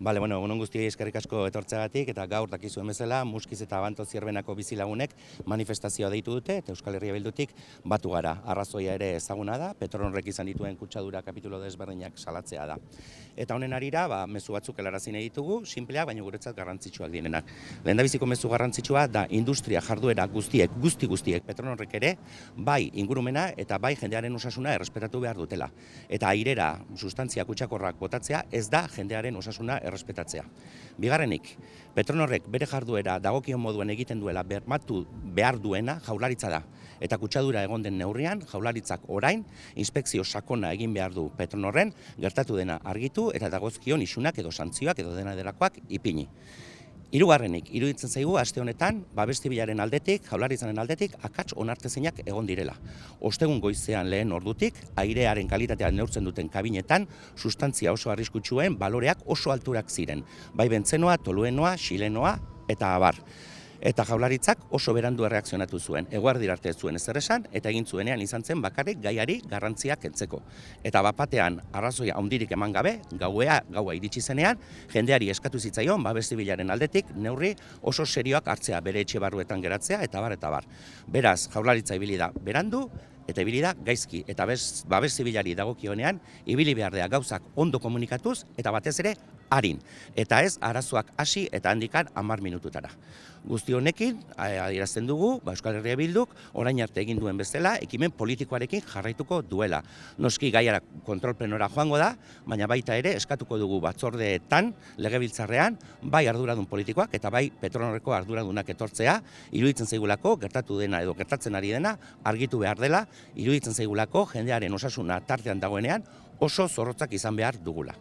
Egun guztiei eskerrik asko etortzeagatik eta gaur dakizuen bezala Muskiz eta Abanto Zierbenako bizilagunek manifestazioa deitu dute eta Euskal Herria Bildutik batu gara. Arrazoia ere ezaguna da, Petronorrek izan dituen kutsadura kapitulo desberdinak salatzea da. Eta honen arira, mezu batzuk helarazi nahi ditugu, sinpleak baina guretzat garrantzitsuak direnak. Lehendabiziko mezu garrantzitsua da industria jarduera guztiek Petronorrek ere bai ingurumena eta bai jendearen osasuna errespetatu behar dutela. Eta airera sustantzia kutsakorrak botatzea ez da jendearen osasuna errespetatzea. Bigarrenik, Petronorrek bere jarduera dagokion moduen egiten duela bermatu behar duena Jaurlaritza da. Eta kutsadura egon den neurrian, Jaurlaritzak orain inspekzio sakona egin behar du Petronorren, gertatu dena argitu eta dagozkion isunak edo santzioak edo dena delakoak ipini. Hirugarrenik, iruditzen zaigu aste honetan Babes Zibilaren aldetik, Jaurlaritzaren aldetik akats onartezinak egon direla. Ostegun goizean lehen ordutik, airearen kalitatea neurtzen duten kabinetan, sustantzia oso arriskutsuen baloreak oso alturak ziren. Bai bentzenoa, toluenoa, xilenoa eta abar. Eta Jaurlaritzak oso berandu erreakzionatu zuen. Eguerdi arte ez zuen ezer esan eta egin zuenean izan zen bakarrik gaiari garrantzia kentzeko. Eta bapatean arrazoia handirik eman gabe, gaua iritsi zenean, jendeari eskatu zitzaion Babes Zibilaren aldetik neurri oso serioak hartzea, bere etxe barruetan geratzea eta bar. Beraz, Jaurlaritza ibili da berandu eta ibili da gaizki eta Babes Zibilari dagokionean ibili behar da gauzak ondo komunikatuz eta batez ere arin. Eta ez arazoak hasi eta handikan 10 minututara. Guzti honekin, adierazten dugu, Euskal Herria Bilduk orain arte egin duen bezala, ekimen politikoarekin jarraituko duela. Noski gaiara kontrol plenora joango da, baina baita ere eskatuko dugu batzordeetan, legebiltzarrean, bai arduradun politikoak eta bai Petronorreko arduradunak etortzea, iruditzen zaigulako gertatu dena edo gertatzen ari dena argitu behar dela, iruditzen zaigulako jendearen osasuna tartean dagoenean oso zorrotzak izan behar dugula.